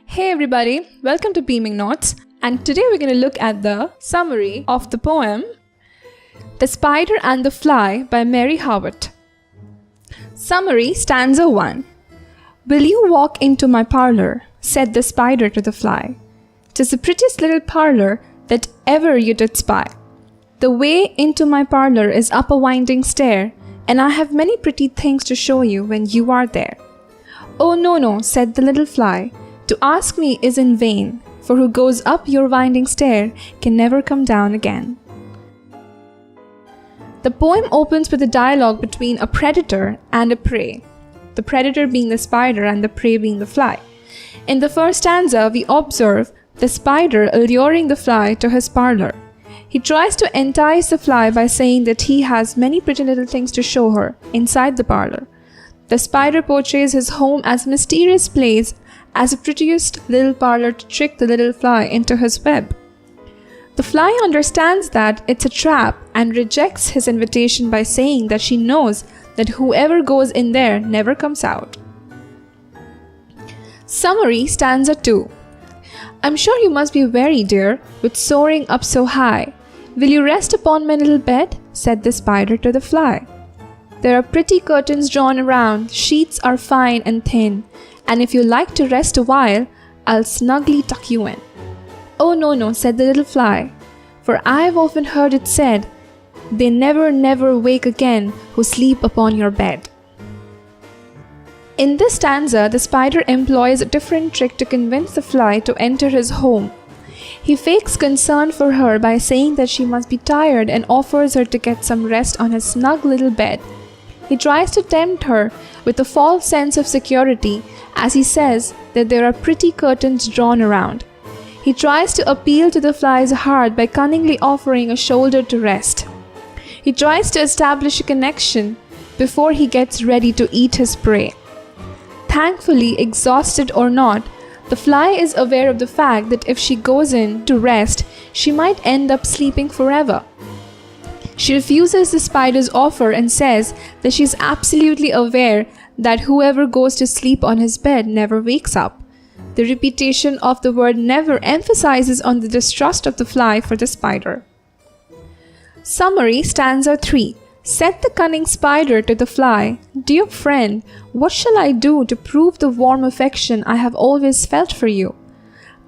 Hey everybody, welcome to Beaming Notes, and today we're going to look at the summary of the poem The Spider and the Fly by Mary Howitt. Summary, stanza 1. Will you walk into my parlor? Said the spider to the fly. 'Tis the prettiest little parlor that ever you did spy. The way into my parlor is up a winding stair, and I have many pretty things to show you when you are there. Oh no, said the little fly. To ask me is in vain, for who goes up your winding stair can never come down again. The poem opens with a dialogue between a predator and a prey, the predator being the spider and the prey being the fly. In the first stanza, we observe the spider alluring the fly to his parlor. He tries to entice the fly by saying that he has many pretty little things to show her inside the parlor. The spider portrays his home as a mysterious place, as the prettiest little parlor to trick the little fly into his web. The fly understands that it's a trap and rejects his invitation by saying that she knows that whoever goes in there never comes out. Summary, stanza 2. I'm sure you must be weary, dear, with soaring up so high. Will you rest upon my little bed? Said the spider to the fly. There are pretty curtains drawn around, sheets are fine and thin, and if you like to rest a while, I'll snugly tuck you in. Oh no, said the little fly, for I've often heard it said, they never wake again who sleep upon your bed. In this stanza, the spider employs a different trick to convince the fly to enter his home. He fakes concern for her by saying that she must be tired and offers her to get some rest on his snug little bed. He tries to tempt her with a false sense of security as he says that there are pretty curtains drawn around. He tries to appeal to the fly's heart by cunningly offering a shoulder to rest. He tries to establish a connection before he gets ready to eat his prey. Thankfully, exhausted or not, the fly is aware of the fact that if she goes in to rest, she might end up sleeping forever. She refuses the spider's offer and says that she is absolutely aware that whoever goes to sleep on his bed never wakes up. The repetition of the word never emphasizes on the distrust of the fly for the spider. Summary, stanza 3. Said the cunning spider to the fly, Dear friend, what shall I do to prove the warm affection I have always felt for you?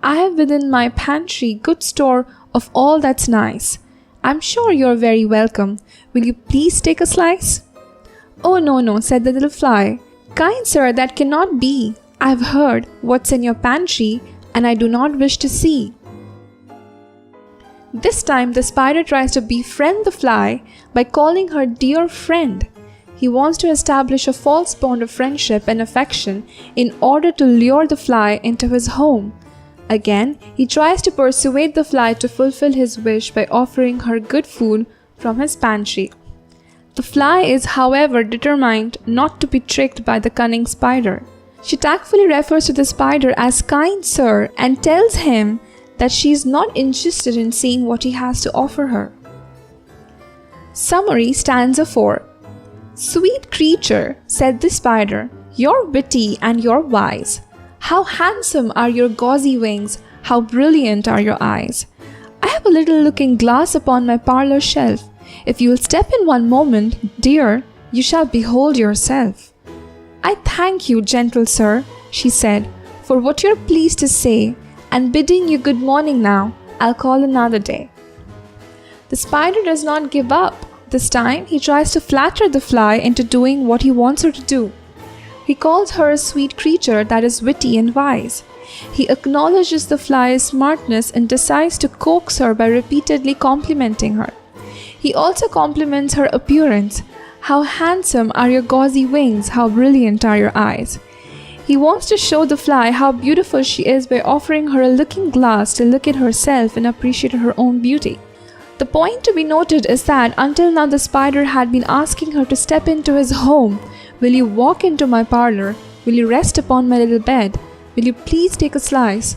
I have within my pantry good store of all that's nice. I'm sure you're very welcome. Will you please take a slice? Oh no, said the little fly. Kind sir, that cannot be. I've heard what's in your pantry, and I do not wish to see. This time the spider tries to befriend the fly by calling her dear friend. He wants to establish a false bond of friendship and affection in order to lure the fly into his home. Again, he tries to persuade the fly to fulfill his wish by offering her good food from his pantry. The fly is, however, determined not to be tricked by the cunning spider. She tactfully refers to the spider as kind sir and tells him that she is not interested in seeing what he has to offer her. Summary, stanza 4. Sweet creature, said the spider, you're witty and you're wise. How handsome are your gauzy wings, how brilliant are your eyes. I have a little looking glass upon my parlor shelf. If you'll step in one moment, dear, you shall behold yourself. I thank you, gentle sir, she said, for what you're pleased to say, and bidding you good morning now, I'll call another day. The spider does not give up. This time, he tries to flatter the fly into doing what he wants her to do. He calls her a sweet creature that is witty and wise. He acknowledges the fly's smartness and decides to coax her by repeatedly complimenting her. He also compliments her appearance. How handsome are your gauzy wings, how brilliant are your eyes. He wants to show the fly how beautiful she is by offering her a looking glass to look at herself and appreciate her own beauty. The point to be noted is that until now the spider had been asking her to step into his home. Will you walk into my parlor? Will you rest upon my little bed? Will you please take a slice?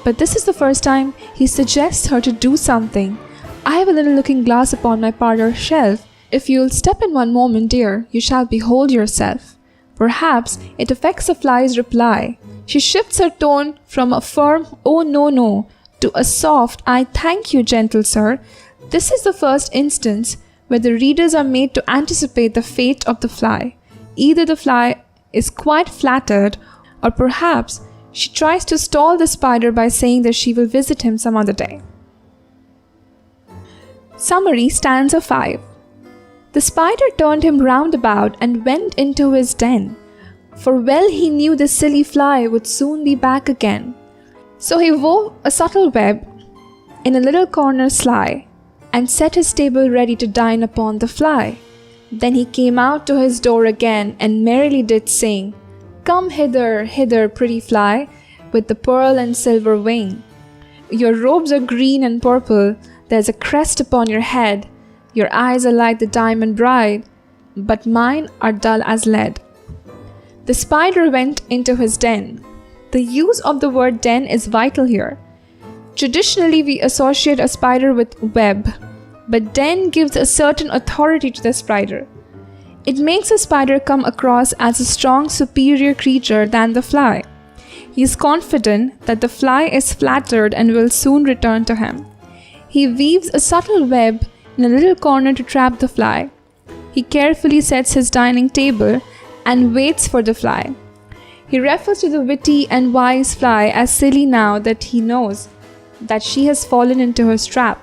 But this is the first time he suggests her to do something. I have a little looking glass upon my parlor shelf. "If you'll step in one moment, dear, you shall behold yourself." Perhaps it affects the fly's reply. She shifts her tone from a firm, "Oh, no, no," to a soft, "I thank you, gentle sir." This is the first instance where the readers are made to anticipate the fate of the fly. Either the fly is quite flattered, or perhaps she tries to stall the spider by saying that she will visit him some other day. Summary, stanza 5. The spider turned him round about and went into his den, for well he knew the silly fly would soon be back again. So he wove a subtle web in a little corner sly, and set his table ready to dine upon the fly. Then he came out to his door again, and merrily did sing, "Come hither, hither, pretty fly, with the pearl and silver wing. Your robes are green and purple, there's a crest upon your head, your eyes are like the diamond bride, but mine are dull as lead." The spider went into his den. The use of the word den is vital here. Traditionally, we associate a spider with web, but den gives a certain authority to the spider. It makes a spider come across as a strong, superior creature than the fly. He is confident that the fly is flattered and will soon return to him. He weaves a subtle web in a little corner to trap the fly. He carefully sets his dining table and waits for the fly. He refers to the witty and wise fly as silly now that he knows that she has fallen into his trap.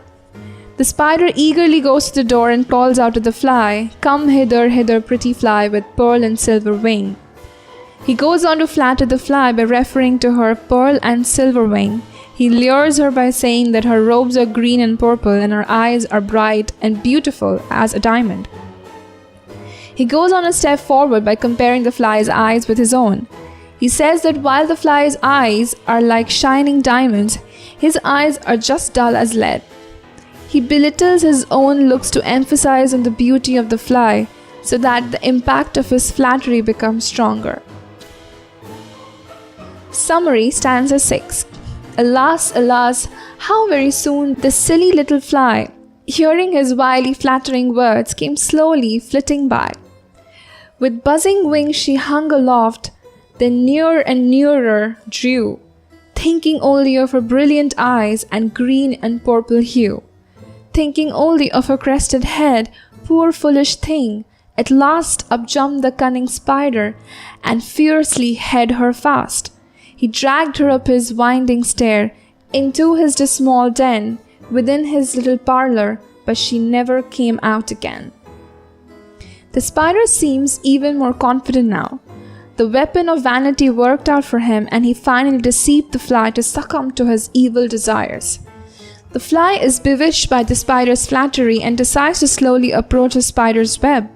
The spider eagerly goes to the door and calls out to the fly, "Come hither, hither, pretty fly, with pearl and silver wing." He goes on to flatter the fly by referring to her pearl and silver wing. He lures her by saying that her robes are green and purple and her eyes are bright and beautiful as a diamond. He goes on a step forward by comparing the fly's eyes with his own. He says that while the fly's eyes are like shining diamonds, his eyes are just dull as lead. He belittles his own looks to emphasize on the beauty of the fly, so that the impact of his flattery becomes stronger. Summary, stanza 6. Alas, alas, how very soon the silly little fly, hearing his wily flattering words, came slowly flitting by. With buzzing wings she hung aloft, then nearer and nearer drew, thinking only of her brilliant eyes and green and purple hue, thinking only of her crested head. Poor foolish thing, at last up jumped the cunning spider, and fiercely held her fast. He dragged her up his winding stair, into his dismal den, within his little parlour, but she never came out again. The spider seems even more confident now. The weapon of vanity worked out for him, and he finally deceived the fly to succumb to his evil desires. The fly is bewitched by the spider's flattery and decides to slowly approach the spider's web.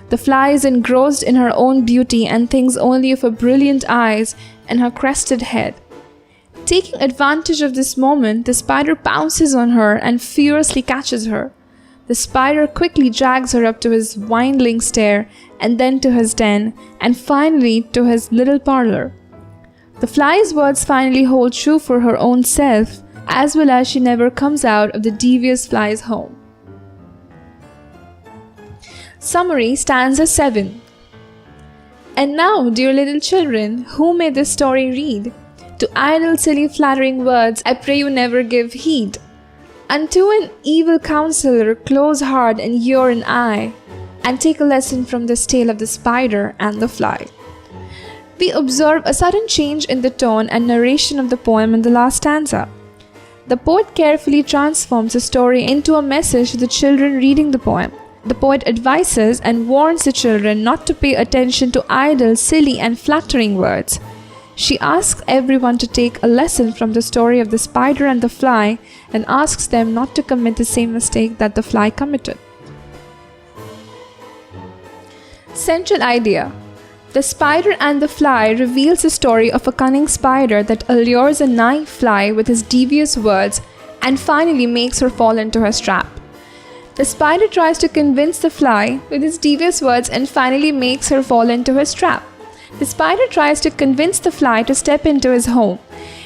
The fly is engrossed in her own beauty and thinks only of her brilliant eyes and her crested head. Taking advantage of this moment, the spider pounces on her and fiercely catches her. The spider quickly drags her up to his winding stair, and then to his den, and finally to his little parlour. The fly's words finally hold true for her own self, as well as she never comes out of the devious fly's home. Summary, stanza 7. And now, dear little children, who may this story read? To idle, silly, flattering words, I pray you never give heed. Unto an evil counselor, close hard and ear and eye, and take a lesson from this tale of the spider and the fly. We observe a sudden change in the tone and narration of the poem in the last stanza. The poet carefully transforms the story into a message to the children reading the poem. The poet advises and warns the children not to pay attention to idle, silly, and flattering words. She asks everyone to take a lesson from the story of the spider and the fly, and asks them not to commit the same mistake that the fly committed. Central idea. The Spider and the Fly reveals the story of a cunning spider that allures a naive fly with his devious words and finally makes her fall into his trap. The spider tries to convince the fly with his devious words and finally makes her fall into his trap. The spider tries to convince the fly to step into his home.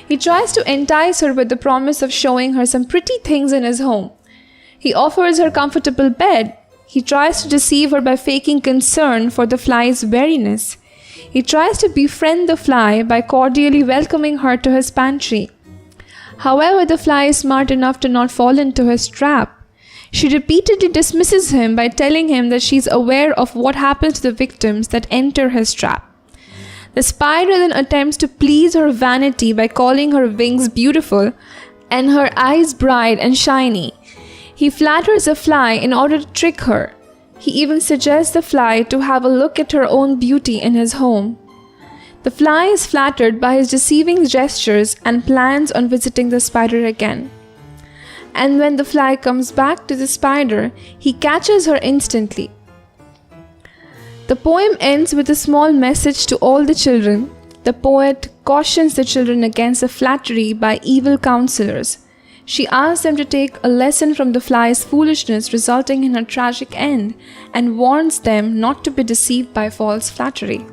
He tries to entice her with the promise of showing her some pretty things in his home. He offers her comfortable bed, He tries to deceive her by faking concern for the fly's wariness. He tries to befriend the fly by cordially welcoming her to his pantry. However, the fly is smart enough to not fall into his trap. She repeatedly dismisses him by telling him that she's aware of what happens to the victims that enter his trap. The spider then attempts to please her vanity by calling her wings beautiful and her eyes bright and shiny. He flatters the fly in order to trick her. He even suggests the fly to have a look at her own beauty in his home. The fly is flattered by his deceiving gestures and plans on visiting the spider again. And when the fly comes back to the spider, he catches her instantly. The poem ends with a small message to all the children. The poet cautions the children against the flattery by evil counselors. She asks them to take a lesson from the fly's foolishness resulting in her tragic end and warns them not to be deceived by false flattery.